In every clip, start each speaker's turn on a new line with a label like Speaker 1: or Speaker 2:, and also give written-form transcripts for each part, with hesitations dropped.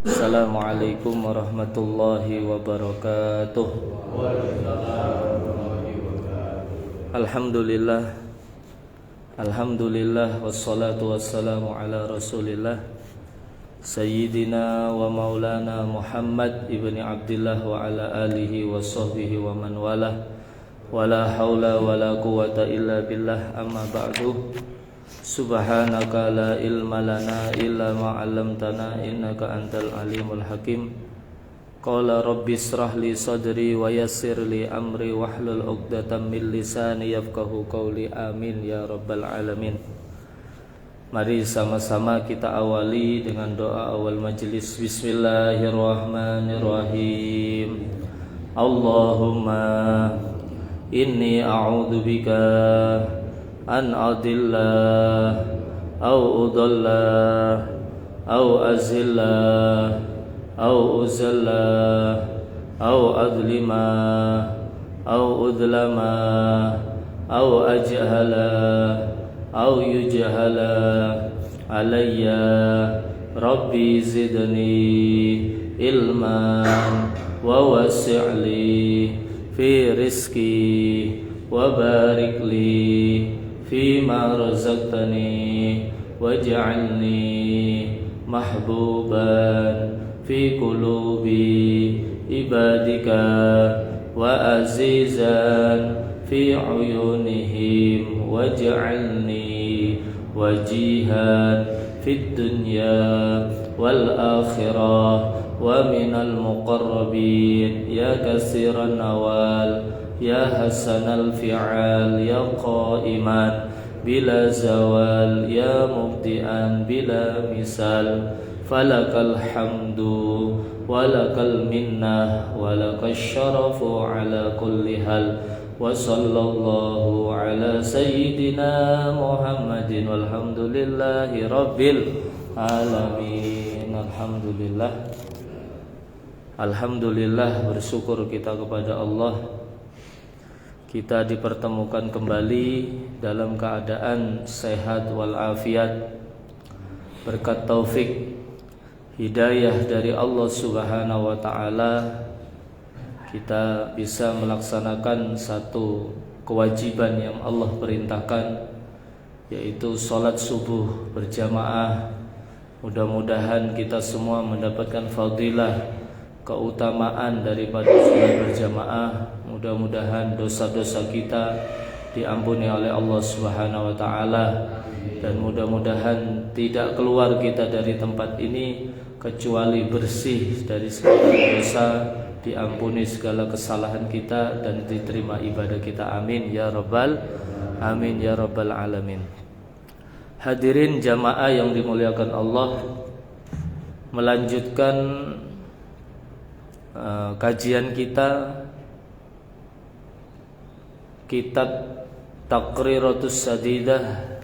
Speaker 1: Assalamualaikum warahmatullahi wabarakatuh. Alhamdulillah. Alhamdulillah wassalatu wassalamu ala Rasulillah Sayyidina wa maulana Muhammad ibni Abdillah wa ala alihi wa sahbihi wa man walah. Wala haula wala quwata illa billah, amma ba'du. Subhanaka la ilma lana illa ma 'allamtana innaka antal alimul hakim. Qala rabbi israh li sadri wa yassir li amri wahlul 'uqdatam min lisani yafqahu qawli. Amin ya rabbal alamin. Mari sama-sama kita awali dengan doa awal majelis. Bismillahirrahmanirrahim. Allahumma inni a'udzubika an adilla au udalla au azilla au uzalla au adlima au udlama au ajhala au yujhala alayya. Rabbi zidni ilman wa wasi'li fi rizki wa barik li fima razaqtani waj'alni mahbuban fi qulubi ibadika wa azizan fi uyunihim waj'alni wajihan fid dunya wal akhirah wa minal muqarrabin ya katsiran nawal ya hasanal fi'al ya qaiman bila zawal ya mubdi'an bila misal. Falakal hamdu walakal minnah walakash syarafu ala kulli hal. Wa sallallahu ala sayyidina Muhammadin walhamdulillahi rabbil alamin. Alhamdulillah, bersyukur kita kepada Allah. Kita dipertemukan kembali dalam keadaan sehat walafiat berkat taufik hidayah dari Allah Subhanahu wa taala. Kita bisa melaksanakan satu kewajiban yang Allah perintahkan, yaitu salat subuh berjamaah. Mudah-mudahan kita semua mendapatkan fadilah, keutamaan daripada salat berjamaah. Mudah-mudahan dosa-dosa kita diampuni oleh Allah Subhanahu wa taala, dan mudah-mudahan tidak keluar kita dari tempat ini kecuali bersih dari segala dosa, diampuni segala kesalahan kita, dan diterima ibadah kita. Amin ya rabbal alamin. Hadirin jamaah yang dimuliakan Allah, melanjutkan kajian kita kitab Taqriratus Sadidah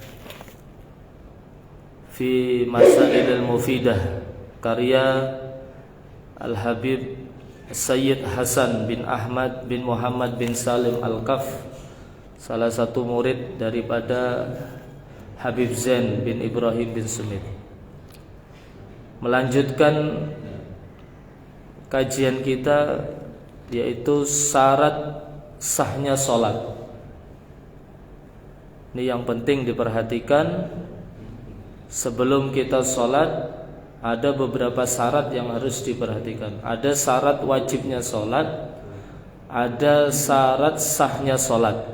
Speaker 1: fi Masailil Mufidah karya Al-Habib Sayyid Hasan bin Ahmad bin Muhammad bin Salim Al-Kaf, salah satu murid daripada Habib Zain bin Ibrahim bin Sumit. Melanjutkan kajian kita, yaitu syarat sahnya sholat. Ini yang penting diperhatikan. Sebelum kita sholat, ada beberapa syarat yang harus diperhatikan. Ada syarat wajibnya sholat, ada syarat sahnya sholat.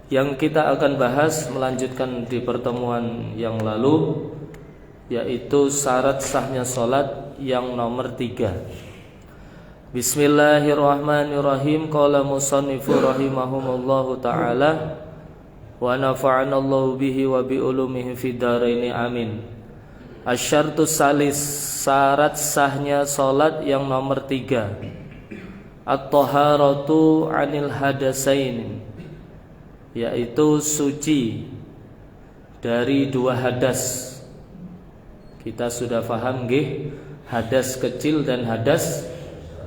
Speaker 1: Yang kita akan bahas melanjutkan di pertemuan yang lalu, yaitu syarat sahnya sholat yang nomor 3. Bismillahirrahmanirrahim. Qala musannifu rahimahumullahu ta'ala wa nafa'anallahu bihi wa bi ulumihi fid dharaini amin. Asyartus salis, syarat sahnya salat yang nomor 3. At-taharatu 'anil hadasain, yaitu suci dari 2 hadas. Kita sudah paham nggih, hadas kecil dan hadas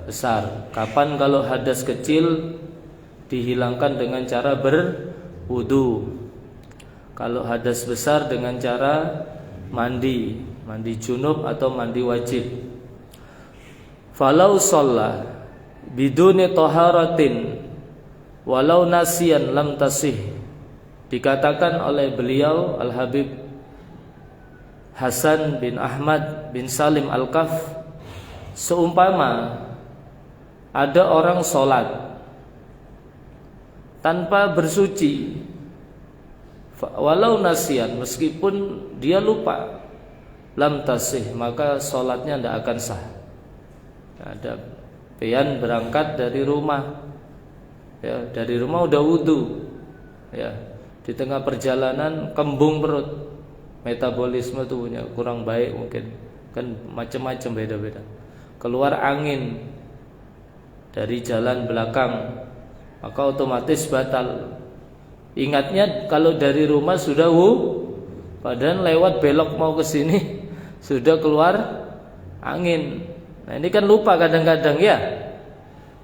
Speaker 1: besar. Kapan kalau hadas kecil dihilangkan dengan cara berwudu. Kalau hadas besar dengan cara mandi. mandi junub atau mandi wajib. Falau shalla biduni taharatin walau nasiyan lam tasih. Dikatakan oleh beliau Al-Habib Hasan bin Ahmad bin Salim Al-Kaf, seumpama ada orang sholat tanpa bersuci, walau nasiyan, meskipun dia lupa, lam tasih, maka sholatnya tidak akan sah. Ada pian berangkat dari rumah, ya, dari rumah udah wudu, ya, di tengah perjalanan kembung perut, metabolisme tubuhnya kurang baik, mungkin kan macam-macam, beda-beda, keluar angin dari jalan belakang, maka otomatis batal. Ingatnya kalau dari rumah sudah padahal lewat belok mau ke sini sudah keluar angin. Nah ini kan lupa kadang-kadang ya.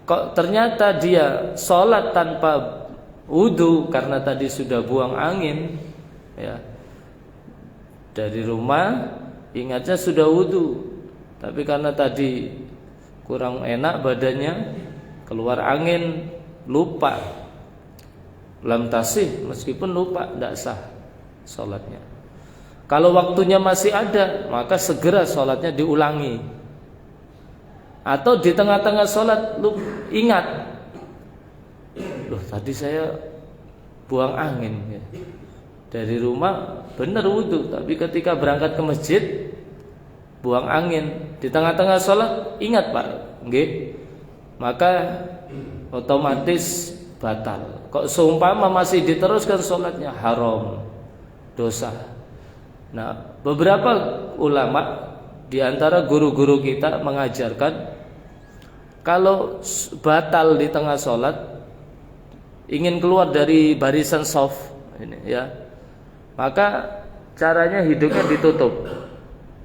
Speaker 1: Kok ternyata dia sholat tanpa wudu karena tadi sudah buang angin, ya. Dari rumah ingatnya sudah wudu, tapi karena tadi kurang enak badannya, keluar angin, lupa, lam tasih, meskipun lupa tidak sah sholatnya. Kalau waktunya masih ada, maka segera sholatnya diulangi. Atau di tengah-tengah sholat lu ingat, loh tadi saya buang angin ya. Dari rumah benar wudu, tapi ketika berangkat ke masjid buang angin. Di tengah-tengah sholat ingat Pak, nggih, maka otomatis batal. Kok seumpama masih diteruskan sholatnya, haram, dosa. Nah beberapa ulama di antara guru-guru kita mengajarkan, kalau batal di tengah sholat, ingin keluar dari barisan shaf ini ya, maka caranya hidungnya ditutup,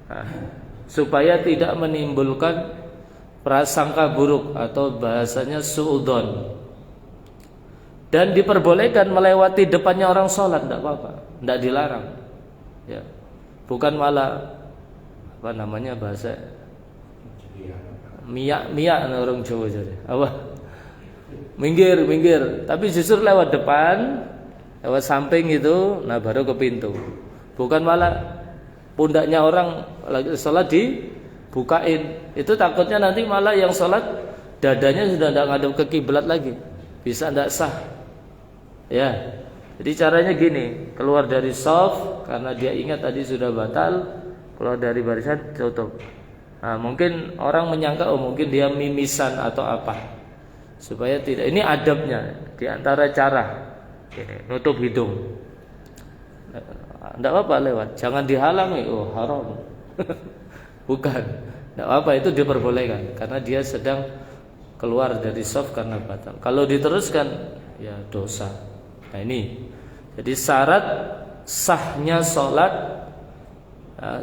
Speaker 1: nah, supaya tidak menimbulkan prasangka buruk atau bahasanya suudzon. Dan diperbolehkan melewati depannya orang sholat, tidak apa-apa, tidak dilarang ya. Bukan malah apa namanya bahasa miak orang Jawa jadi apa, minggir, tapi justru lewat depan, lewat samping itu, nah baru ke pintu. Bukan malah pundaknya orang lagi sholat dibukain, itu takutnya nanti malah yang sholat dadanya sudah tidak ngadep ke kiblat lagi, bisa tidak sah ya. Jadi caranya gini, keluar dari shaf karena dia ingat tadi sudah batal, keluar dari barisan tutup. Nah, mungkin orang menyangka mungkin dia mimisan atau apa, supaya tidak. Ini adabnya di antara cara ini, nutup hidung. Tidak apa-apa lewat, jangan dihalangi, haram. Bukan, tidak apa, itu diperbolehkan karena dia sedang keluar dari shaf karena batal. Kalau diteruskan ya dosa. Nah ini, jadi syarat sahnya sholat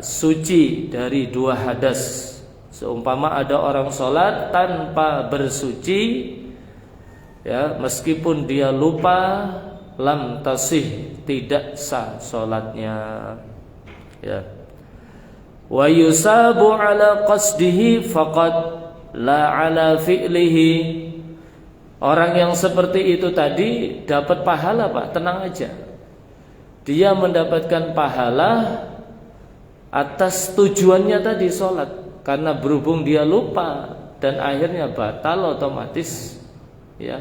Speaker 1: suci dari dua hadas. Seumpama ada orang sholat tanpa bersuci, ya, meskipun dia lupa, lam tasih, tidak sah sholatnya ya. Wa yusabu ala qasdihi faqad la ala fi'lihi. Orang yang seperti itu tadi dapat pahala Pak, tenang aja. Dia mendapatkan pahala atas tujuannya tadi sholat. Karena berhubung dia lupa dan akhirnya batal, otomatis ya,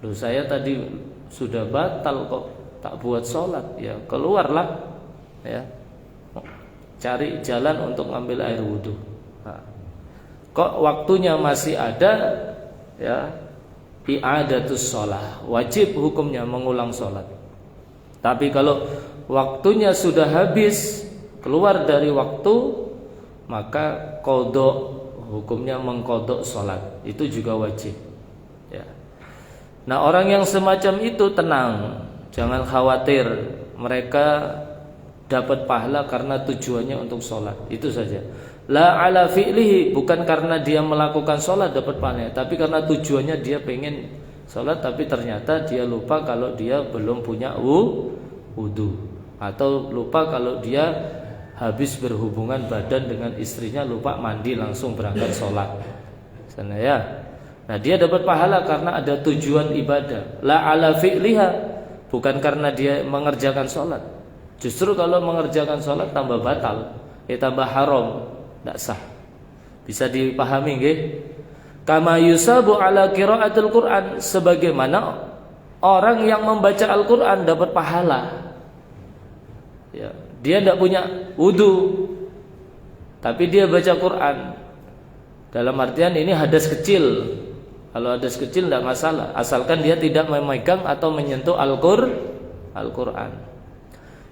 Speaker 1: loh saya tadi sudah batal kok tak buat sholat, ya keluarlah ya, cari jalan untuk ngambil air wudhu. Nah, kok waktunya masih ada ya, i'adatus sholah, wajib hukumnya mengulang sholat. Tapi kalau waktunya sudah habis, keluar dari waktu, maka qadha, hukumnya mengqadha sholat, itu juga wajib ya. Nah orang yang semacam itu tenang, jangan khawatir, mereka dapat pahala karena tujuannya untuk sholat, itu saja. La ala fi'lihi, bukan karena dia melakukan sholat dapat pahala, tapi karena tujuannya dia pengen sholat, tapi ternyata dia lupa kalau dia belum punya wudu, atau lupa kalau dia habis berhubungan badan dengan istrinya lupa mandi langsung berangkat sholat. Sana ya. Nah, dia dapat pahala karena ada tujuan ibadah. La ala fi'liha, bukan karena dia mengerjakan sholat. Justru kalau mengerjakan sholat tambah batal, tambah haram, tidak sah. Bisa dipahami nggih? Kama yusabu ala qiraatil Quran, sebagaimana orang yang membaca Al-Quran dapat pahala. Ya, dia tidak punya wudu, tapi dia baca Quran. Dalam artian ini hadas kecil. Kalau hadas kecil tidak masalah, asalkan dia tidak memegang atau menyentuh Al-Quran.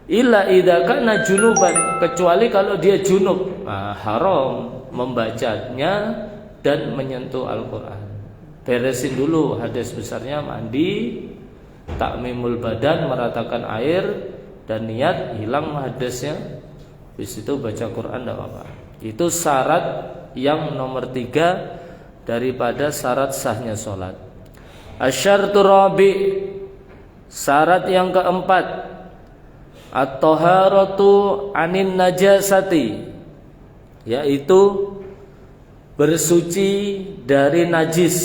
Speaker 1: Illa idza kana junuban, kecuali kalau dia junub, haram membacanya dan menyentuh Al-Quran. Beresin dulu hadas besarnya, mandi, takmimul badan, meratakan air dan niat, hilang hadasnya, habis itu baca Quran tidak apa-apa. Itu syarat yang nomor 3 daripada syarat sahnya sholat. Asyartu rabi, syarat yang keempat, at-taharatu anin najasati, yaitu bersuci dari najis,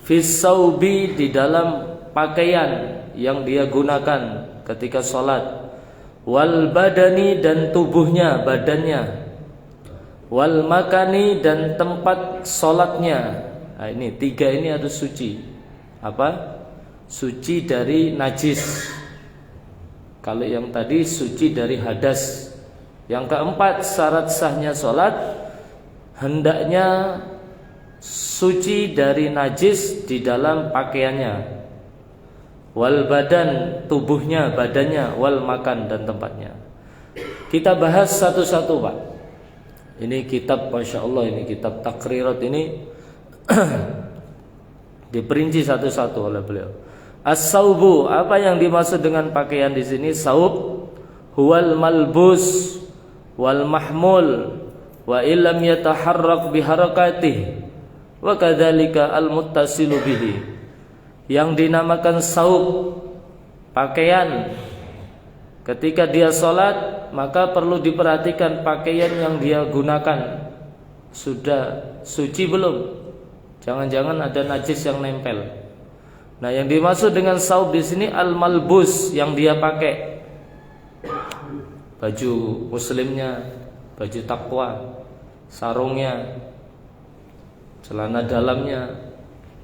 Speaker 1: fisaubi, di dalam pakaian yang dia gunakan ketika sholat, wal badani, dan tubuhnya, badannya, wal makani, dan tempat sholatnya. Nah, ini 3 ini harus suci. Apa? Suci dari najis. Kalau yang tadi suci dari hadas. Yang keempat, syarat sahnya sholat, hendaknya suci dari najis di dalam pakaiannya, wal badan, tubuhnya, badannya, wal makan, dan tempatnya. Kita bahas satu-satu, Pak. Ini kitab, Masya Allah, ini kitab Takrirat ini diperinci satu-satu oleh beliau. As-saubu, apa yang dimaksud dengan pakaian di sini? Saub huwal malbus wal mahmul wa illam yataharrak biharakatih wa kadzalika al-muttasilu bihi. Yang dinamakan saub, pakaian, ketika dia sholat, maka perlu diperhatikan pakaian yang dia gunakan sudah suci belum. Jangan-jangan ada najis yang nempel. Nah, yang dimaksud dengan saub di sini al-malbus, yang dia pakai, baju muslimnya, baju takwa, sarungnya, celana dalamnya,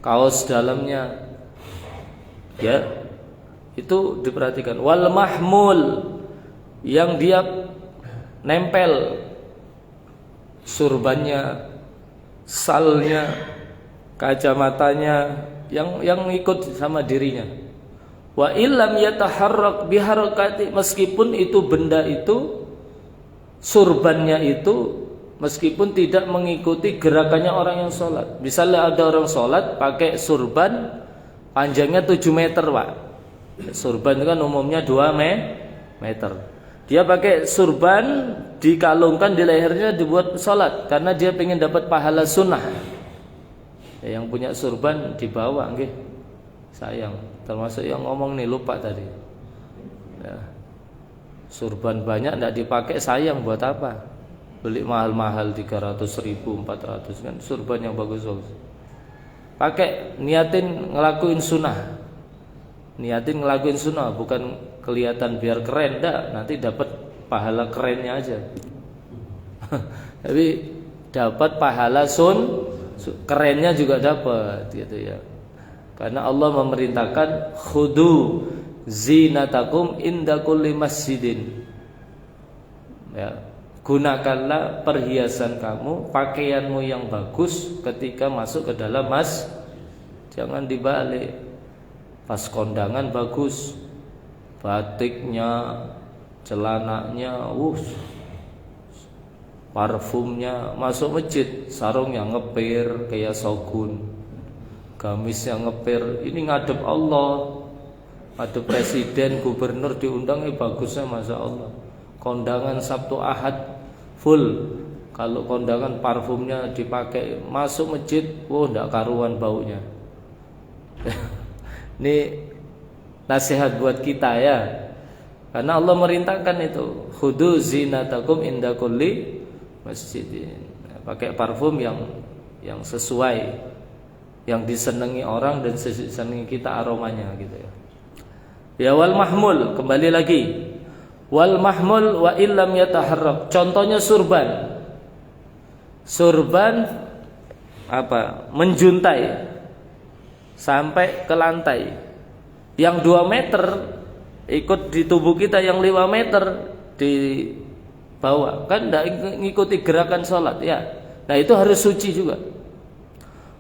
Speaker 1: kaos dalamnya, ya, itu diperhatikan. Wal mahmul, yang dia nempel, surbannya, salnya, kacamatanya, yang ikut sama dirinya. Wa illam yataharrak biharakati, meskipun itu benda itu, surbannya itu, meskipun tidak mengikuti gerakannya orang yang sholat. Misalnya ada orang sholat pakai surban panjangnya 7 meter, Pak. Surban itu kan umumnya 2 meter. Dia pakai surban, dikalungkan di lehernya, dibuat sholat karena dia pengen dapat pahala sunnah. Ya, yang punya surban dibawa, nggih. Sayang, termasuk yang ngomong nih lupa tadi. Ya. Surban banyak tidak dipakai, sayang, buat apa? Beli mahal-mahal 300.000, 400 kan surban yang bagus-bagus. Pakai, niatin ngelakuin sunnah. Niatin ngelakuin sunnah, bukan kelihatan biar keren, enggak, nanti dapat pahala kerennya aja. Tapi dapat pahala kerennya juga dapat, gitu ya. Karena Allah memerintahkan khudu zinatakum inda kulli masjidin. Ya, gunakanlah perhiasan kamu, pakaianmu yang bagus ketika masuk ke dalam jangan dibalik. Pas kondangan bagus, batiknya, celananya, parfumnya, masuk masjid sarungnya ngepir kayak shogun, gamisnya ngepir. Ini ngadep Allah, ngadep presiden, gubernur diundang, bagusnya masya Allah. Kondangan Sabtu Ahad full. Kalau kondangan parfumnya dipakai, masuk masjid, ndak karuan baunya. Ini nasihat buat kita ya. Karena Allah merintahkan itu, khudu zinatakum inda kulli masjidin. Pakai parfum yang sesuai, yang disenangi orang dan disenangi kita aromanya gitu ya. Ya wal mahmul, kembali lagi. Wal mahmul wa illam yataharrak. Contohnya surban. Surban apa? Menjuntai sampai ke lantai. Yang 2 meter ikut di tubuh kita, yang 5 meter di bawah. Kan tidak ngikuti gerakan sholat ya. Nah itu harus suci juga.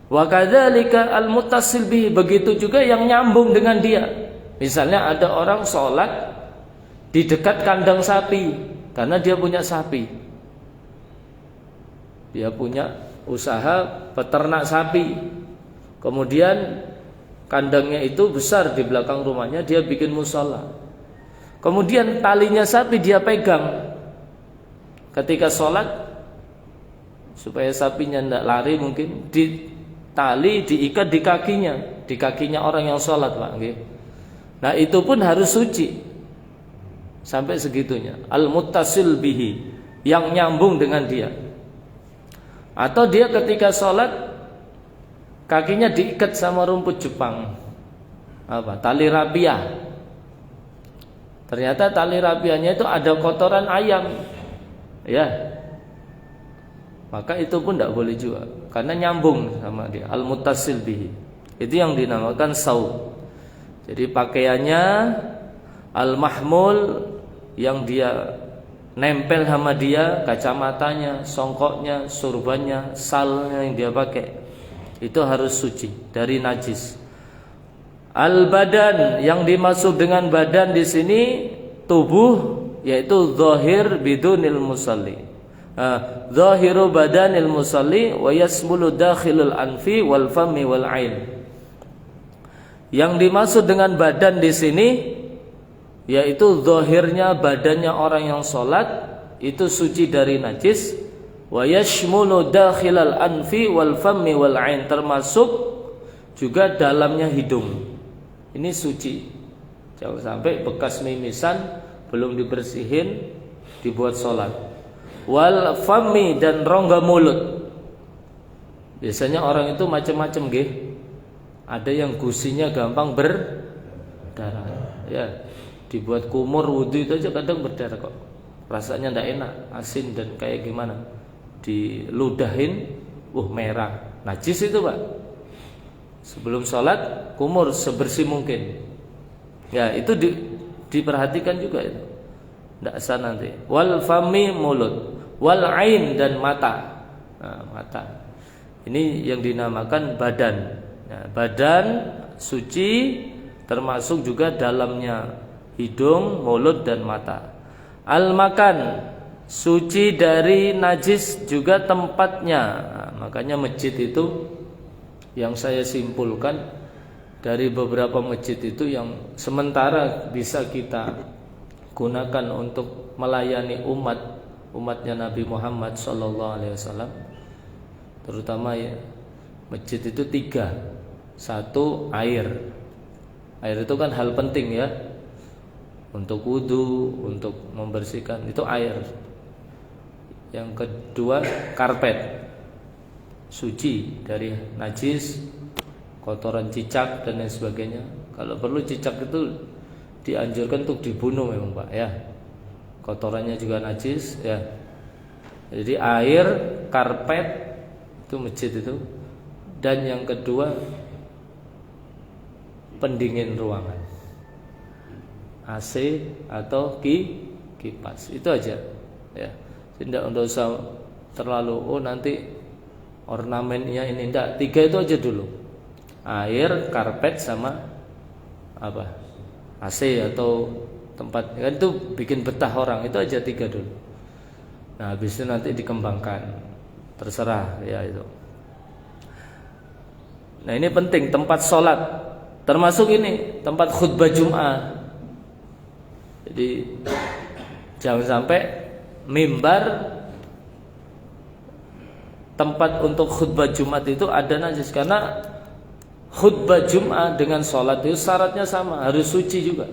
Speaker 1: Wa kadzalika al-muttasil bihi, begitu juga yang nyambung dengan dia. Misalnya ada orang sholat di dekat kandang sapi karena dia punya sapi. Dia punya usaha peternak sapi. Kemudian kandangnya itu besar di belakang rumahnya, dia bikin musola. Kemudian talinya sapi dia pegang ketika sholat supaya sapinya tidak lari, mungkin di tali diikat di kakinya orang yang sholat, Pak. Nah itu pun harus suci sampai segitunya. Al-muttasil bihi, yang nyambung dengan dia. Atau dia ketika sholat kakinya diikat sama rumput Jepang, apa? Tali rapiah. Ternyata tali rapiahnya itu ada kotoran ayam, ya. Maka itu pun tidak boleh juga, karena nyambung sama dia. Al-muttasil bihi, itu yang dinamakan saub. Jadi pakaiannya al-mahmul, yang dia nempel sama dia, kacamatanya, songkoknya, surbannya, salnya yang dia pakai, itu harus suci dari najis. Al-badan, yang dimaksud dengan badan di sini tubuh, yaitu zahir bidunil musalli. Zahiru badanil musalli wa yasmulu dakhilul anfi wal fami wal ain. Yang dimaksud dengan badan di sini yaitu zahirnya badannya orang yang sholat itu suci dari najis. Wa yashmulu dakhilal anfi wal fami wal ain, termasuk juga dalamnya hidung. Ini suci. Jangan sampai bekas mimisan belum dibersihin dibuat sholat. Wal fami, dan rongga mulut. Biasanya orang itu macam-macam nggih. Ada yang gusinya gampang berdarah. Ya, dibuat kumur wudu itu aja kadang berdarah kok. Rasanya tidak enak, asin dan kayak gimana. Diludahin, merah. Najis itu, Pak. Sebelum sholat kumur sebersih mungkin. Ya, itu diperhatikan juga itu. Tidak sah nanti. Wal fami, mulut. Wal ain, dan mata. Nah, mata. Ini yang dinamakan badan. Nah, badan suci, termasuk juga dalamnya hidung, mulut, dan mata. Al-makan, suci dari najis juga tempatnya. Nah, makanya masjid itu yang saya simpulkan dari beberapa masjid itu yang sementara bisa kita gunakan untuk melayani umatnya Nabi Muhammad SAW. Terutama ya, masjid itu 3. 1, air. Air itu kan hal penting ya, untuk wudu, untuk membersihkan, itu air. Yang kedua, karpet, suci dari najis, kotoran cicak dan lain sebagainya. Kalau perlu cicak itu dianjurkan untuk dibunuh memang, Pak, ya. Kotorannya juga najis, ya. Jadi air, karpet itu masjid itu. Dan yang kedua, pendingin ruangan, AC atau kipas. Itu aja, ya. Tidak usah terlalu nanti ornamennya ini, enggak. 3 itu aja dulu. Air, karpet, sama apa? AC atau tempat, kan itu bikin betah orang. Itu aja 3 dulu. Nah, habis itu nanti dikembangkan. Terserah ya itu. Nah, ini penting, tempat sholat. Termasuk ini tempat khutbah Jum'ah. Jadi jangan sampai mimbar, tempat untuk khutbah Jumat itu ada najis. Karena khutbah Jum'ah dengan sholat itu syaratnya sama, harus suci juga.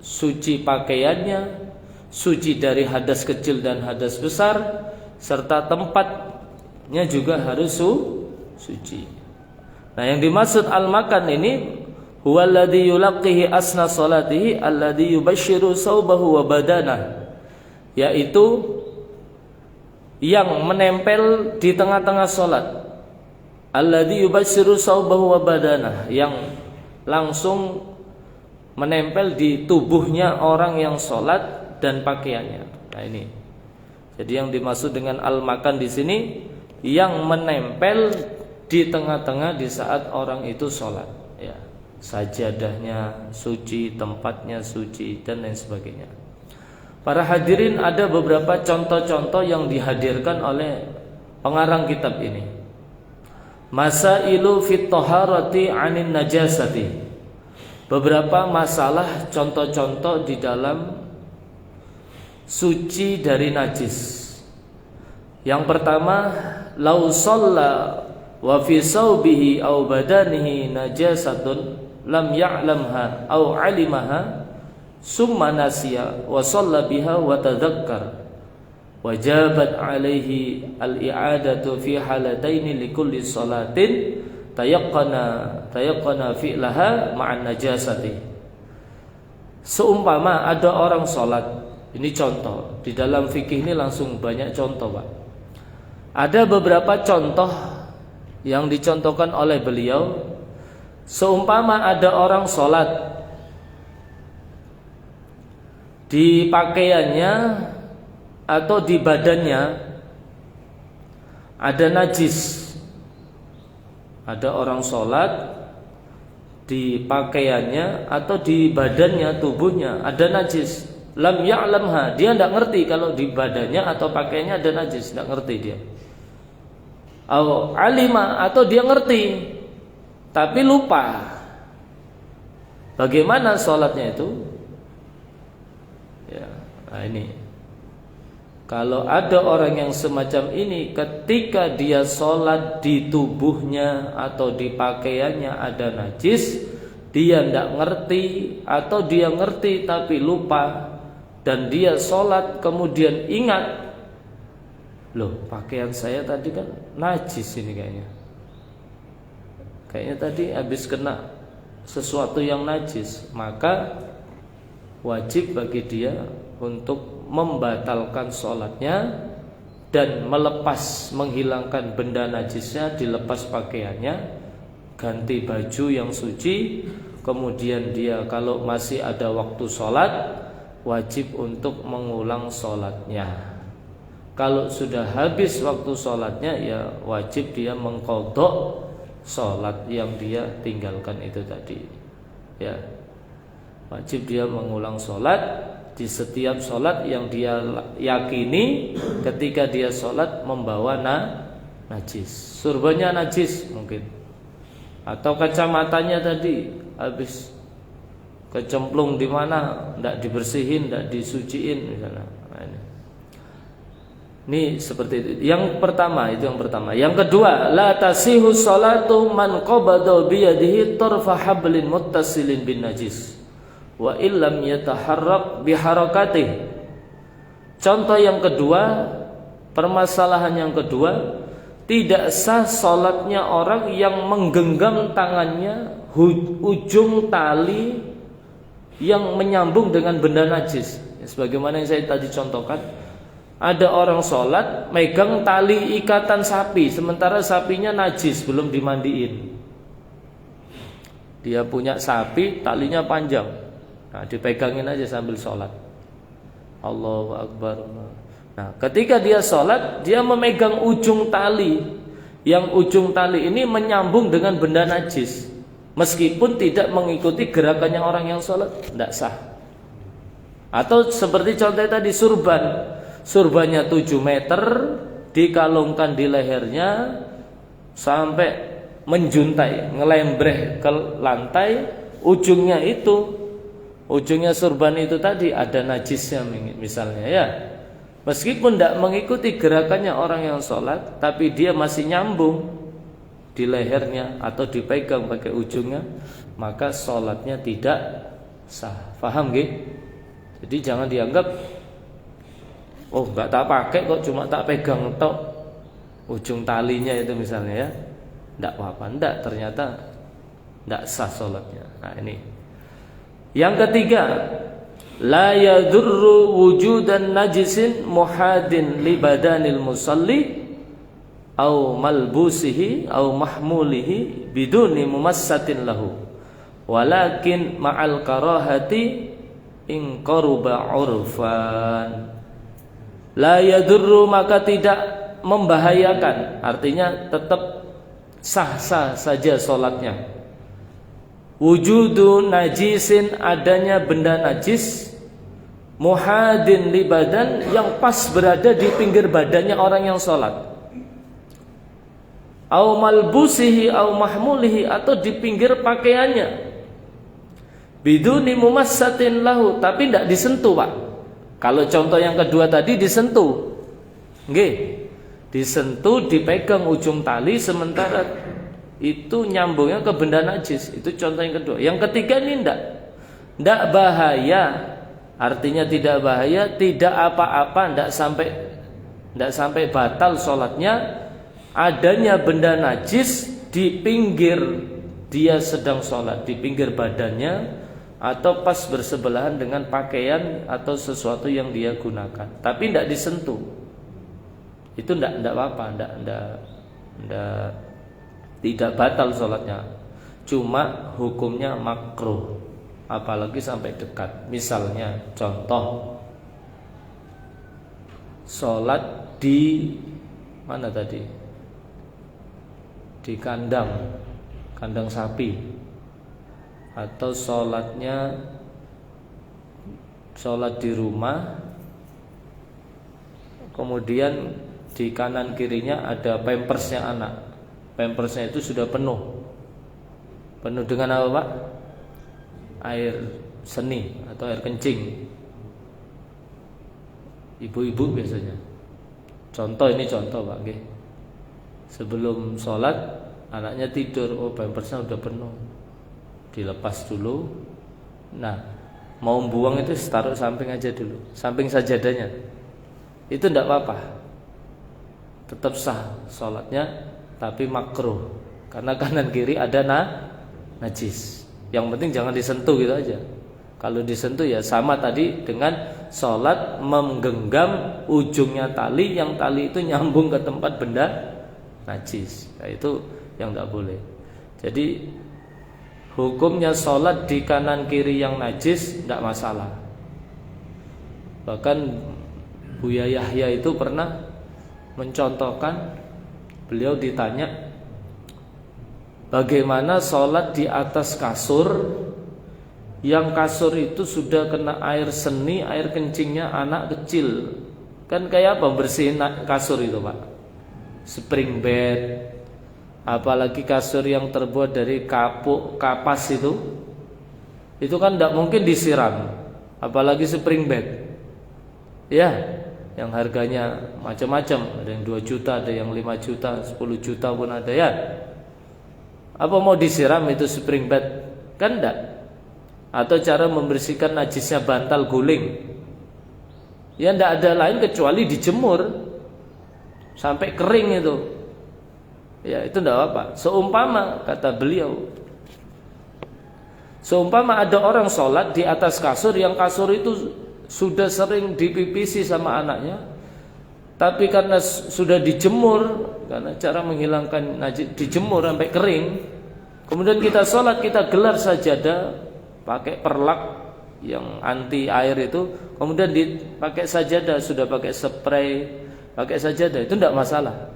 Speaker 1: suci pakaiannya, suci dari hadas kecil dan hadas besar, serta tempatnya juga harus suci. Nah, yang dimaksud al-makan ini huwallazi yulaqqihi asna salatihi alladzi yubashshiru saubahu wa badanah, yaitu yang menempel di tengah-tengah salat. Alladzi yubashshiru saubahu wa badanah, yang langsung menempel di tubuhnya orang yang salat dan pakaiannya. Nah, ini. Jadi yang dimaksud dengan al-makan di sini yang menempel di tengah-tengah di saat orang itu salat, ya. Sajadahnya suci, tempatnya suci, dan lain sebagainya. Para hadirin, ada beberapa contoh-contoh yang dihadirkan oleh pengarang kitab ini. Masailu fit taharati 'anin najasati. Beberapa masalah contoh-contoh di dalam suci dari najis. Yang pertama, lau shalla wa fi saubihi aw badanihi najasatun lam ya'lamha aw 'alimaha summa nasiya wa shalla biha wa tadhakkar wajabat 'alaihi al-i'adatu fi halataini likulli salatin tayaqqana fi'laha ma'an najasati. Seumpama ada orang salat, ini contoh, di dalam fikih ini langsung banyak contoh, Pak. Ada beberapa contoh yang dicontohkan oleh beliau. Seumpama ada orang sholat, di pakaiannya atau di badannya ada najis. Ada orang sholat, di pakaiannya atau di badannya, tubuhnya ada najis. Lam ya'lamha, dia tidak ngerti kalau di badannya atau pakaiannya ada najis, tidak ngerti dia. Alima, atau dia ngerti tapi lupa. Bagaimana sholatnya itu? Ya, nah ini. Kalau ada orang yang semacam ini, ketika dia sholat di tubuhnya atau di pakaiannya ada najis, dia tidak ngerti atau dia ngerti tapi lupa, dan dia sholat kemudian ingat, loh, pakaian saya tadi kan najis ini kayaknya. Kayaknya tadi habis kena sesuatu yang najis. Maka wajib bagi dia untuk membatalkan sholatnya dan melepas, menghilangkan benda najisnya, dilepas pakaiannya, ganti baju yang suci. Kemudian dia kalau masih ada waktu sholat, wajib untuk mengulang sholatnya. Kalau sudah habis waktu sholatnya, ya wajib dia mengqadha sholat yang dia tinggalkan itu tadi. Ya, wajib dia mengulang sholat di setiap sholat yang dia yakini ketika dia sholat membawa najis. Surbannya najis mungkin, atau kacamatanya tadi habis kecemplung di mana, tidak dibersihin, tidak disuciin misalnya. Ini seperti itu. Yang pertama, itu yang pertama. Yang kedua, la tasihu salatu man qabada bi yadihi tarfa hablin muttasilin bin najis wa illam yataharrak bi harakatih. Contoh yang kedua, permasalahan yang kedua, tidak sah salatnya orang yang menggenggam tangannya ujung tali yang menyambung dengan benda najis. Sebagaimana yang saya tadi contohkan, ada orang sholat megang tali ikatan sapi, sementara sapinya najis, belum dimandiin. Dia punya sapi, talinya panjang, nah dipegangin aja sambil sholat. Allahu Akbar. Nah, ketika dia sholat, dia memegang ujung tali, yang ujung tali ini menyambung dengan benda najis, meskipun tidak mengikuti gerakannya orang yang sholat, tidak sah. Atau seperti contoh tadi, surbannya 7 meter, dikalungkan di lehernya sampai menjuntai, ngelembreh ke lantai. Ujungnya surban itu tadi ada najisnya misalnya, ya. Meskipun tidak mengikuti gerakannya orang yang sholat, tapi dia masih nyambung di lehernya atau dipegang pakai ujungnya, maka sholatnya tidak sah. Paham nggih? Jadi jangan dianggap oh nggak tak pakai kok, cuma tak pegang tok ujung talinya itu misalnya ya, nggak apa-apa. Nggak, ternyata nggak sah sholatnya. Nah ini yang ketiga, la yadurru wujudan najisin muhadin li badanil musalli au malbusihi au mahmulihi biduni mumassatin lahu walakin ma'al karahati in qaruba urfan. La yadurru, maka tidak membahayakan, artinya tetap sah-sah saja sholatnya. Wujudu najisin, adanya benda najis, muhadin li badan, yang pas berada di pinggir badannya orang yang sholat, au malbusihi au mahmulihi, atau di pinggir pakaiannya, biduni mumassatin lahu, tapi tidak disentuh Pak. Kalau contoh yang kedua tadi disentuh, nggih, disentuh, dipegang ujung tali, sementara itu nyambungnya ke benda najis. Itu contoh yang kedua. Yang ketiga ini ndak bahaya, artinya tidak bahaya, tidak apa-apa, ndak sampai batal sholatnya. Adanya benda najis di pinggir dia sedang sholat, di pinggir badannya, atau pas bersebelahan dengan pakaian atau sesuatu yang dia gunakan, tapi ndak disentuh. Itu ndak apa-apa, ndak tidak batal sholatnya, cuma hukumnya makruh, apalagi sampai dekat. Misalnya contoh, sholat di mana tadi, di kandang sapi, atau sholat di rumah, kemudian di kanan kirinya ada pampersnya anak. Pampersnya itu sudah penuh dengan apa Pak? Air seni atau air kencing. Ibu-ibu biasanya. Ini contoh Pak, okay. Sebelum sholat anaknya tidur, oh pampersnya udah penuh, dilepas dulu. Nah, mau buang itu taruh samping aja dulu, samping sajadahnya. Itu tidak apa-apa, tetap sah sholatnya, tapi makruh karena kanan kiri ada najis. Yang penting jangan disentuh gitu aja. Kalau disentuh ya sama tadi dengan sholat menggenggam ujungnya tali, yang tali itu nyambung ke tempat benda najis. Nah, itu yang tidak boleh. Jadi hukumnya sholat di kanan kiri yang najis tidak masalah. Bahkan Buya Yahya itu pernah mencontohkan, beliau ditanya bagaimana sholat di atas kasur, yang kasur itu sudah kena air seni, air kencingnya anak kecil. Kan kayak apa bersihin kasur itu Pak? Spring bed, apalagi kasur yang terbuat dari kapuk, kapas itu kan tidak mungkin disiram, apalagi spring bed. Ya, yang harganya macam-macam, ada yang 2 juta, ada yang 5 juta, 10 juta pun ada ya. Apa mau disiram itu spring bed? Kan enggak. Atau cara membersihkan najisnya bantal guling, ya enggak ada lain kecuali dijemur sampai kering itu. Ya itu enggak apa. Seumpama, kata beliau, seumpama ada orang sholat di atas kasur, yang kasur itu sudah sering dipipisi sama anaknya, tapi karena sudah dijemur, karena cara menghilangkan najis dijemur sampai kering, kemudian kita sholat, kita gelar sajadah pakai perlak yang anti air itu, kemudian dipakai sajadah, sudah pakai spray, pakai sajadah, itu tidak masalah.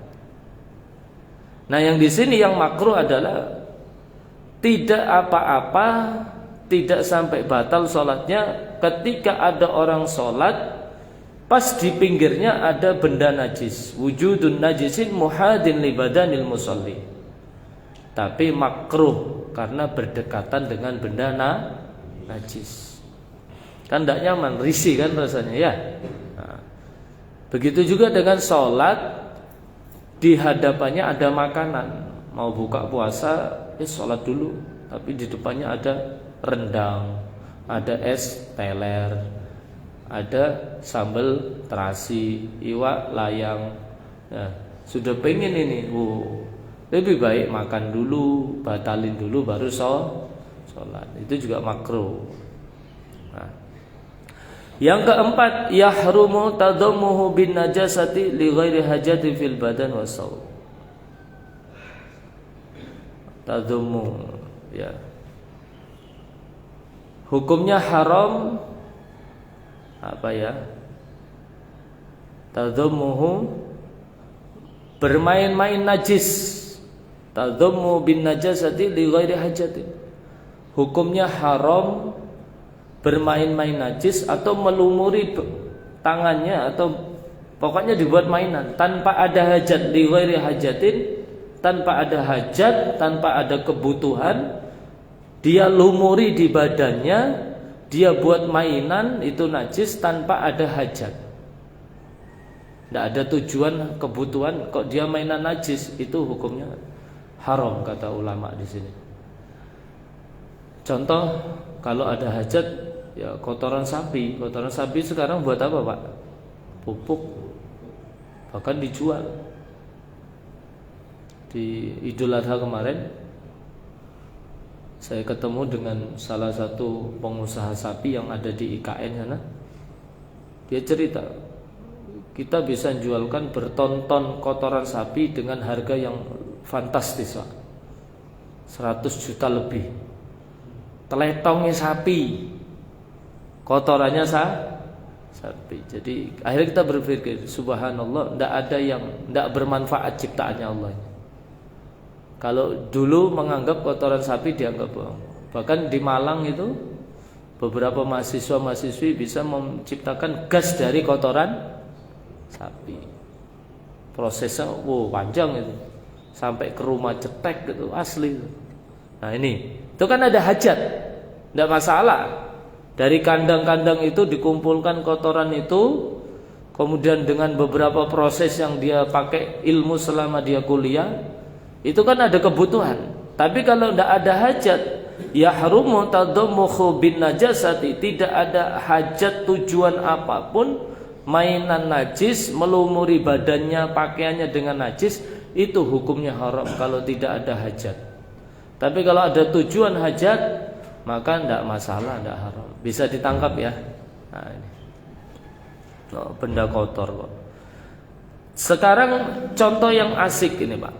Speaker 1: Nah yang di sini yang makruh adalah tidak apa-apa, tidak sampai batal sholatnya ketika ada orang sholat, pas di pinggirnya ada benda najis. Wujudun najisin muhadin li badanil musalli. Tapi makruh karena berdekatan dengan benda najis. Kan tidak nyaman, risih kan rasanya ya. Nah, begitu juga dengan sholat, di hadapannya ada makanan. Mau buka puasa, sholat dulu, tapi di depannya ada rendang, ada es teler, ada sambal terasi, iwak layang. Nah, sudah pengen ini, lebih baik makan dulu, batalin dulu baru sholat. Itu juga makruh. Nah, yang keempat, yahrumu tadammuhu bin najasati li ghairi hajati fil badan wasaw. Tadammu, ya. Hukumnya haram apa ya? Tadammuhu, bermain-main najis. Tadammu bin najasati li ghairi hajati. Hukumnya haram bermain-main najis atau melumuri tangannya, atau pokoknya dibuat mainan tanpa ada hajat, li ghairi hajatin, tanpa ada hajat, tanpa ada kebutuhan. Dia lumuri di badannya, dia buat mainan itu najis tanpa ada hajat. Tidak ada tujuan kebutuhan, kok dia mainan najis, itu hukumnya haram kata ulama di sini. Contoh, kalau ada hajat, ya kotoran sapi. Kotoran sapi sekarang buat apa, Pak? Pupuk. Bahkan dijual. Di Idul Adha kemarin saya ketemu dengan salah satu pengusaha sapi yang ada di IKN sana. Dia cerita, kita bisa jualkan berton-ton kotoran sapi dengan harga yang fantastis, Pak. 100 juta lebih. Teletongnya sapi, kotorannya sapi. Jadi akhirnya kita berpikir, subhanallah, tidak ada yang tidak bermanfaat ciptaannya Allah. Kalau dulu menganggap kotoran sapi dianggap bohong. Bahkan di Malang itu beberapa mahasiswa-mahasiswi bisa menciptakan gas dari kotoran sapi. Prosesnya panjang itu. Sampai ke rumah cetek gitu, asli. Nah ini, itu kan ada hajat, tidak masalah. Dari kandang-kandang itu dikumpulkan kotoran itu, kemudian dengan beberapa proses yang dia pakai ilmu selama dia kuliah, itu kan ada kebutuhan. Tapi kalau tidak ada hajat, yahrumu tadammuhu bin najasati, tidak ada hajat tujuan apapun, mainan najis, melumuri badannya, pakaiannya dengan najis, itu hukumnya haram kalau tidak ada hajat. Tapi kalau ada tujuan hajat, maka tidak masalah, tidak haram. Bisa ditangkap ya. Nah, ini. Benda kotor kok. Sekarang contoh yang asik ini, Pak,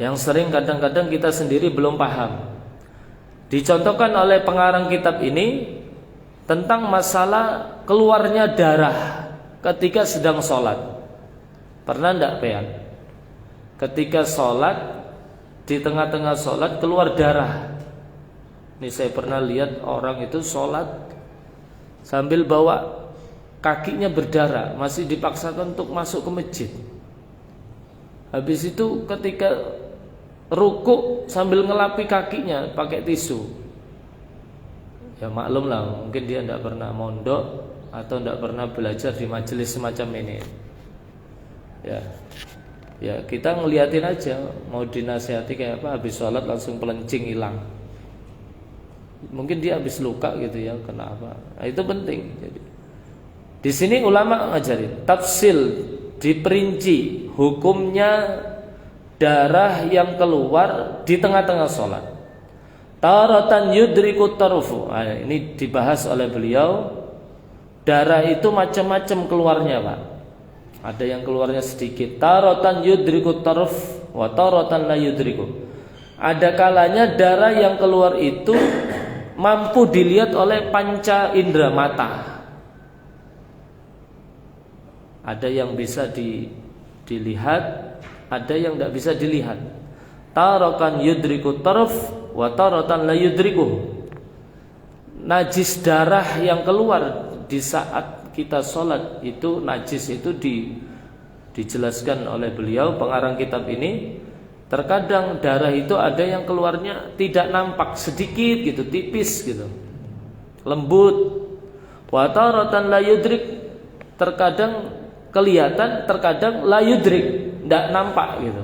Speaker 1: yang sering kadang-kadang kita sendiri belum paham. Dicontohkan oleh pengarang kitab ini tentang masalah keluarnya darah ketika sedang sholat. Pernah enggak, Pean? Ketika sholat, di tengah-tengah sholat keluar darah. Ini saya pernah lihat orang itu sholat sambil bawa kakinya berdarah, masih dipaksakan untuk masuk ke masjid. Habis itu ketika rukuk sambil ngelapi kakinya pakai tisu. Ya maklum lah, mungkin dia tidak pernah mondok atau tidak pernah belajar di majelis semacam ini. Ya kita ngeliatin aja, mau dinasihati kayak apa, habis sholat langsung pelencing hilang. Mungkin dia habis luka gitu ya, kenapa? Nah, itu penting. Jadi di sini ulama ngajarin tafsil, diperinci hukumnya darah yang keluar di tengah-tengah sholat. Taratan yudriku tarufu. Nah, ini dibahas oleh beliau. Darah itu macam-macam keluarnya, Pak. Ada yang keluarnya sedikit. Taratan yudriku taruf wa taratan la yudriku. Ada kalanya darah yang keluar itu mampu dilihat oleh panca indera mata. Ada yang bisa dilihat, ada yang tidak bisa dilihat. Tarakan yudriku taraf wa taratan la yudriku. Najis darah yang keluar di saat kita sholat itu, najis itu dijelaskan oleh beliau pengarang kitab ini. Terkadang darah itu ada yang keluarnya tidak nampak, sedikit gitu, tipis gitu, lembut. Wa taratan la yudrik, terkadang kelihatan, terkadang la yudrik, tidak nampak gitu.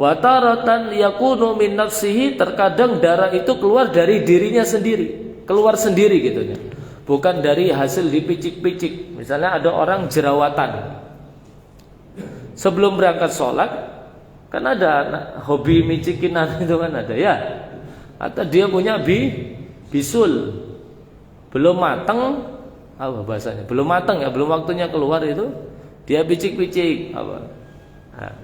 Speaker 1: Wa taratan yakunu min nafsihi, terkadang darah itu keluar dari dirinya sendiri. keluar sendiri gitu ya. Bukan dari hasil dipicik-picik. Misalnya ada orang jerawatan. Sebelum berangkat sholat, kan ada hobi micikinan itu kan ada ya. Atau dia punya bisul. Belum mateng, apa bahasanya? Belum mateng ya, belum waktunya keluar itu, dia picik-picik apa. Nah,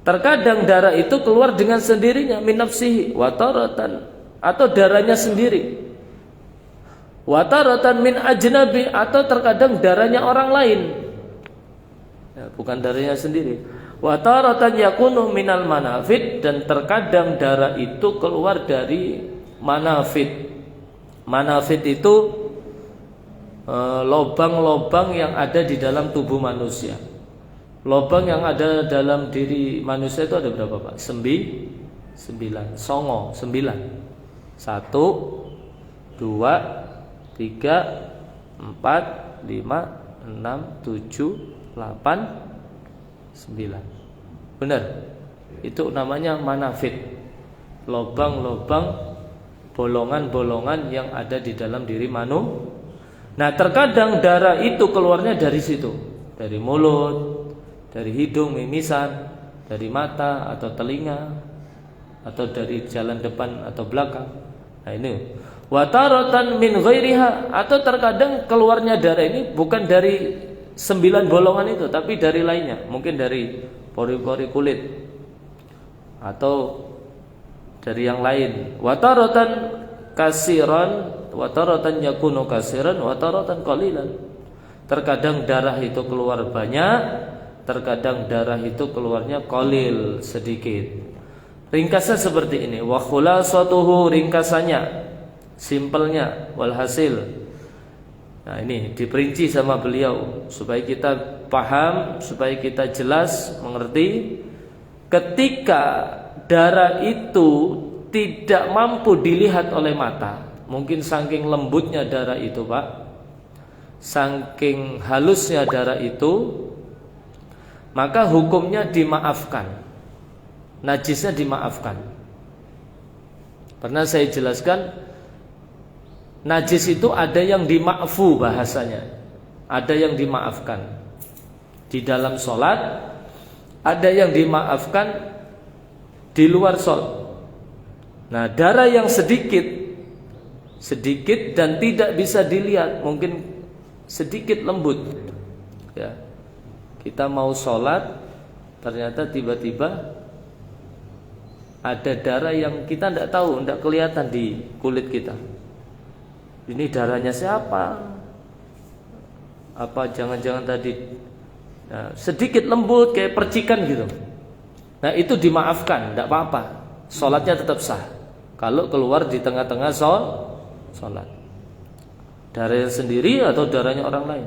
Speaker 1: terkadang darah itu keluar dengan sendirinya min nafsihi wa taratan, atau darahnya sendiri. Wa taratan min ajnabi, atau terkadang darahnya orang lain. Ya, bukan darahnya sendiri. Wa taratan yakunu minal manafid, dan terkadang darah itu keluar dari manafid. Manafid itu lobang-lobang yang ada di dalam tubuh manusia. Lobang yang ada dalam diri manusia itu ada berapa, Pak? 9. Songo 9. 1, 2, 3, 4, 5, 6, 7, 8, 9. Benar. Itu namanya manafid. Lobang-lobang, bolongan-bolongan yang ada di dalam diri manusia. Nah, terkadang darah itu keluarnya dari situ, dari mulut, dari hidung, mimisan, dari mata atau telinga, atau dari jalan depan atau belakang. Nah, ini wa taratan min ghairiha, atau terkadang keluarnya darah ini bukan dari 9 bolongan itu, tapi dari lainnya, mungkin dari pori-pori kulit atau dari yang lain. Wa taratan kasiran, wa taratan yakunu kasiran, wa taratan qalilan. Terkadang darah itu keluar banyak, terkadang darah itu keluarnya qalil, sedikit. Ringkasnya seperti ini. Wa khulasatuhu, ringkasannya, simpelnya, walhasil. Nah, ini diperinci sama beliau supaya kita paham, supaya kita jelas mengerti. Ketika darah itu tidak mampu dilihat oleh mata, mungkin saking lembutnya darah itu, Pak, saking halusnya darah itu, maka hukumnya dimaafkan, najisnya dimaafkan. Pernah saya jelaskan, najis itu ada yang dima'fu bahasanya, ada yang dimaafkan di dalam sholat, ada yang dimaafkan di luar sholat. Nah, darah yang sedikit dan tidak bisa dilihat, mungkin sedikit lembut ya. Kita mau sholat, ternyata tiba-tiba ada darah yang kita tidak tahu, tidak kelihatan di kulit kita. Ini darahnya siapa? Apa jangan-jangan tadi sedikit lembut kayak percikan gitu. Nah, itu dimaafkan, tidak apa-apa, sholatnya tetap sah. Kalau keluar di tengah-tengah sholat, darahnya sendiri atau darahnya orang lain.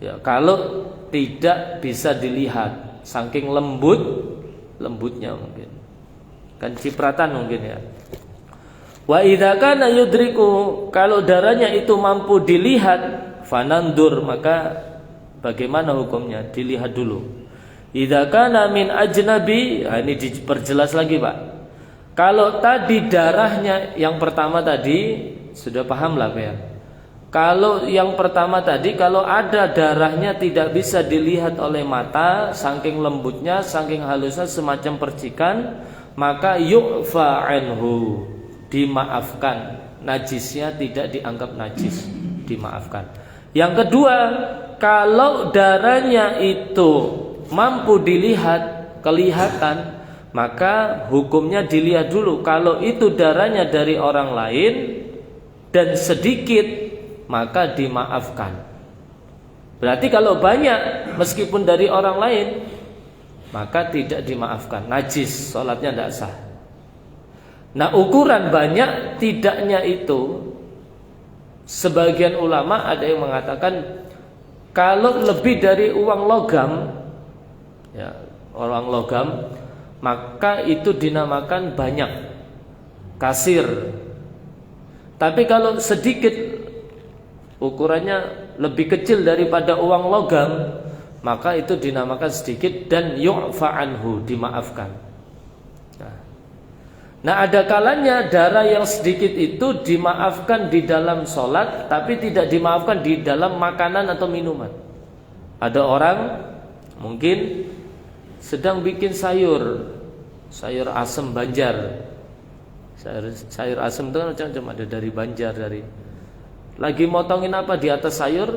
Speaker 1: Ya, kalau tidak bisa dilihat, saking lembutnya mungkin, kan cipratan mungkin ya. Wa idza kana yudriku, kalau darahnya itu mampu dilihat, fanandur, maka bagaimana hukumnya? Dilihat dulu. Idza kana min ajnabi, ini diperjelas lagi, Pak. Kalau tadi darahnya yang pertama tadi sudah paham lah ya. Kalau yang pertama tadi, kalau ada darahnya tidak bisa dilihat oleh mata, saking lembutnya, saking halusnya, semacam percikan, maka yu'fa anhu, dimaafkan. Najisnya tidak dianggap najis, dimaafkan. Yang kedua, kalau darahnya itu mampu dilihat, kelihatan, maka hukumnya dilihat dulu. Kalau itu darahnya dari orang lain dan sedikit, maka dimaafkan. Berarti kalau banyak meskipun dari orang lain, maka tidak dimaafkan, najis, sholatnya tidak sah. Nah, ukuran banyak tidaknya itu, sebagian ulama ada yang mengatakan kalau lebih dari uang logam, ya, uang logam, maka itu dinamakan banyak, kasir. Tapi kalau sedikit, ukurannya lebih kecil daripada uang logam, maka itu dinamakan sedikit dan yu'fa anhu, dimaafkan. Nah, ada kalanya darah yang sedikit itu dimaafkan di dalam sholat, tapi tidak dimaafkan di dalam makanan atau minuman. Ada orang mungkin sedang bikin sayur asam Banjar. Sayur asam itu kan macam-macam, ada dari Banjar, dari lagi motongin apa di atas sayur,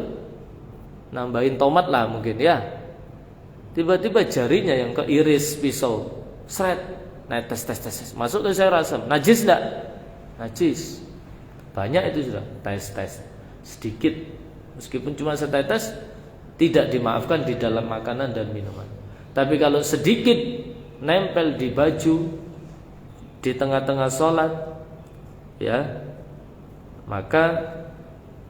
Speaker 1: nambahin tomat lah mungkin ya. Tiba-tiba jarinya yang keiris pisau, seret, tes masuk ke sayur asam. Najis enggak? Najis. Banyak itu sudah tes sedikit, meskipun cuma setetes, tidak dimaafkan di dalam makanan dan minuman. Tapi kalau sedikit nempel di baju di tengah-tengah sholat, ya, maka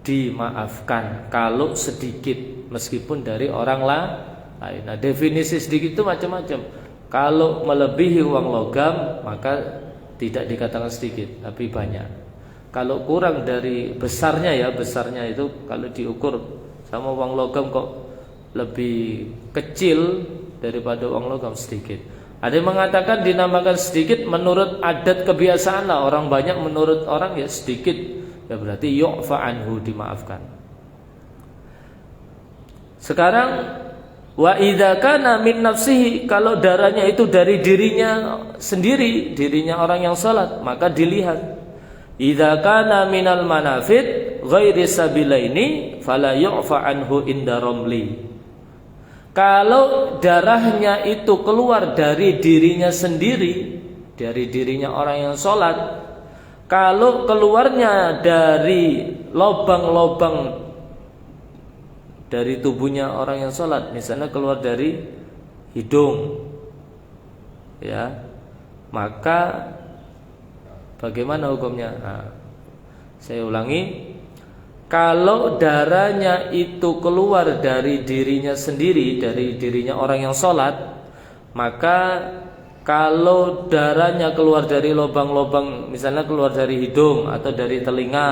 Speaker 1: dimaafkan kalau sedikit, meskipun dari orang lain. Nah, definisi sedikit itu macam-macam. Kalau melebihi uang logam, maka tidak dikatakan sedikit, tapi banyak. Kalau kurang dari besarnya itu, kalau diukur sama uang logam kok lebih kecil daripada uang logam, sedikit. Ada yang mengatakan dinamakan sedikit menurut adat kebiasaan lah. Orang banyak, menurut orang ya sedikit, ya berarti yu'fa anhu, dimaafkan. Sekarang wa idza kana min nafsihi, kalau darahnya itu dari dirinya sendiri, dirinya orang yang salat, maka dilihat. Idza kana minal manafid ghairi sabilaini fala yu'fa anhu inda ramli. Kalau darahnya itu keluar dari dirinya sendiri, dari dirinya orang yang sholat, kalau keluarnya dari lobang-lobang dari tubuhnya orang yang sholat, misalnya keluar dari hidung, ya, maka bagaimana hukumnya? Nah, saya ulangi. Kalau darahnya itu keluar dari dirinya sendiri, dari dirinya orang yang sholat, maka kalau darahnya keluar dari lubang-lubang, misalnya keluar dari hidung atau dari telinga,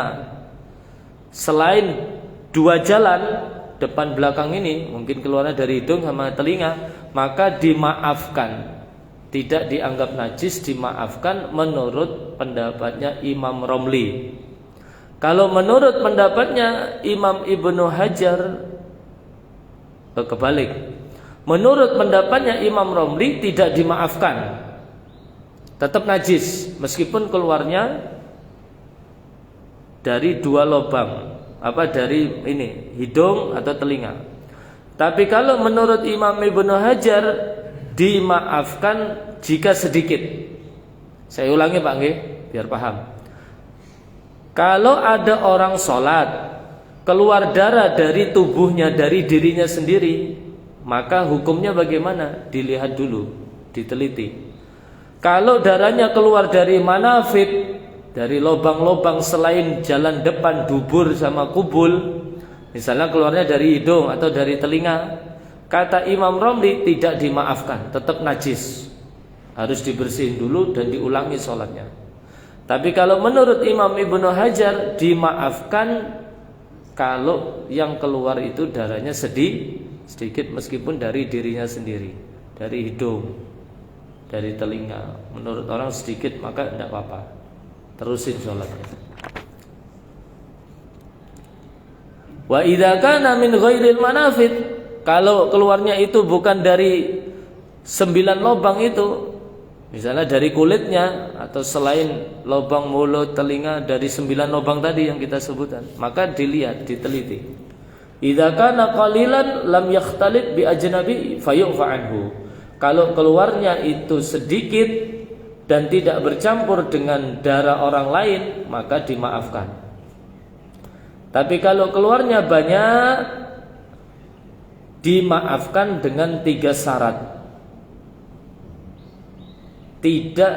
Speaker 1: selain dua jalan depan belakang ini, mungkin keluarnya dari hidung sama telinga, maka dimaafkan, tidak dianggap najis, dimaafkan menurut pendapatnya Imam Romli. Kalau menurut pendapatnya Imam Ibnu Hajar, kebalik. Menurut pendapatnya Imam Romli tidak dimaafkan, tetap najis meskipun keluarnya dari dua lubang, dari ini hidung atau telinga. Tapi kalau menurut Imam Ibnu Hajar dimaafkan jika sedikit. Saya ulangi Pak nggih, biar paham. Kalau ada orang sholat, keluar darah dari tubuhnya, dari dirinya sendiri, maka hukumnya bagaimana? Dilihat dulu, diteliti. Kalau darahnya keluar dari manafid, dari lubang-lubang selain jalan depan, dubur sama kubul, misalnya keluarnya dari hidung atau dari telinga, kata Imam Romli tidak dimaafkan, tetap najis, harus dibersihin dulu dan diulangi sholatnya. Tapi kalau menurut Imam Ibnu Hajar dimaafkan kalau yang keluar itu darahnya sedikit, meskipun dari dirinya sendiri, dari hidung, dari telinga. Menurut orang sedikit, maka tidak apa-apa, terusin sholatnya. Wa idza kana min ghairil manafid, kalau keluarnya itu bukan dari 9 lubang itu, misalnya dari kulitnya atau selain lubang mulut, telinga, dari 9 lubang tadi yang kita sebutkan, maka dilihat, diteliti. Idza kana qalilan lam yakhtalit bi ajnabi fayu'fa anhu. Kalau keluarnya itu sedikit dan tidak bercampur dengan darah orang lain, maka dimaafkan. Tapi kalau keluarnya banyak, dimaafkan dengan 3 syarat. Tidak,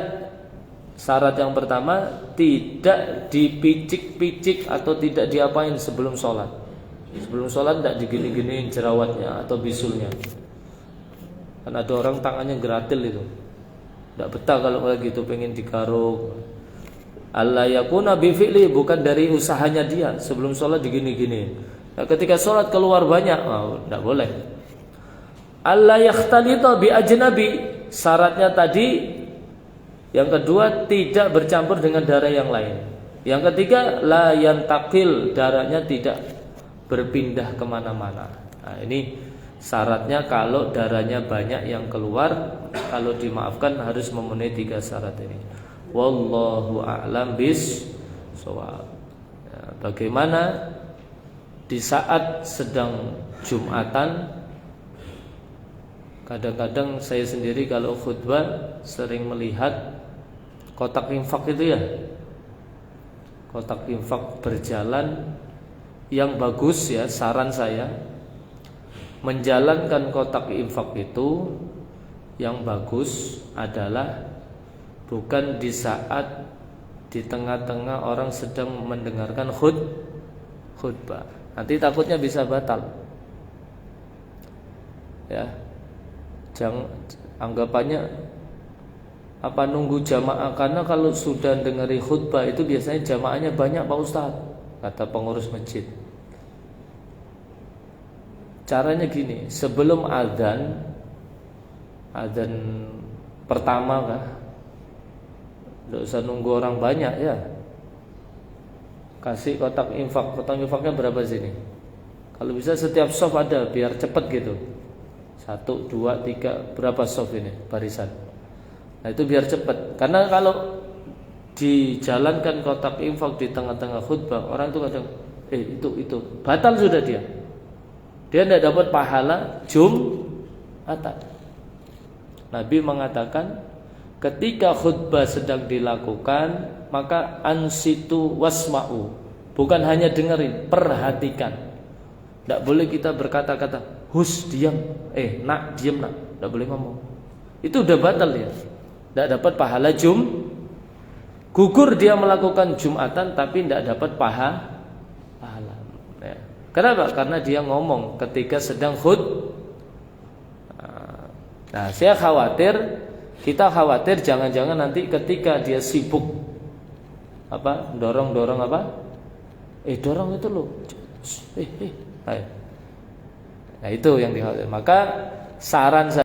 Speaker 1: syarat yang pertama, tidak dipicik-picik atau tidak diapain sebelum sholat. Sebelum sholat tidak digini-giniin jerawatnya atau bisulnya. Kan ada orang tangannya geratil itu, tidak betah kalau kayak gitu, pengen digaruk. Allah yakuna bifi'li, bukan dari usahanya dia, sebelum sholat digini-giniin. Nah, ketika sholat keluar banyak, tidak boleh. Allah yakhtalita bi ajnabi, syaratnya tadi Yang kedua, tidak bercampur dengan darah yang lain. Yang ketiga, la yantakil, darahnya tidak berpindah kemana-mana. Nah, ini syaratnya kalau darahnya banyak yang keluar, kalau dimaafkan harus memenuhi 3 syarat ini. Wallahu a'lam bis-shawab. Ya, bagaimana di saat sedang Jumatan, kadang-kadang saya sendiri kalau khutbah sering melihat kotak infak itu ya. Kotak infak berjalan. Yang bagus ya, saran saya menjalankan kotak infak itu yang bagus adalah bukan di saat di tengah-tengah orang sedang mendengarkan khutbah. Nanti takutnya bisa batal. Ya. Jangan anggapannya apa nunggu jamaah, karena kalau sudah dengeri khutbah itu biasanya jamaahnya banyak Pak Ustadz, kata pengurus masjid. Caranya gini, sebelum adzan pertama kah, tidak usah nunggu orang banyak ya, kasih kotak infak. Kotak infaknya berapa sini? Kalau bisa setiap soft ada, biar cepet gitu. 1, 2, 3, berapa soft ini barisan? Nah itu biar cepat. Karena kalau dijalankan kotak infak di tengah-tengah khutbah, orang itu kadang itu batal sudah dia. Dia tidak dapat pahala Jumatan. Nabi mengatakan ketika khutbah sedang dilakukan, maka ansitu wasma'u. Bukan hanya dengerin, perhatikan. Tidak boleh kita berkata-kata, hus diam, nak diam nak, tidak boleh ngomong. Itu udah batal ya. Tidak dapat pahala gugur dia melakukan Jumatan tapi tidak dapat pahala ya. Kenapa? Karena dia ngomong ketika sedang Nah kita khawatir jangan-jangan nanti ketika dia sibuk dorong dorong itu loh, nah itu yang dikhawatir. Maka saran saya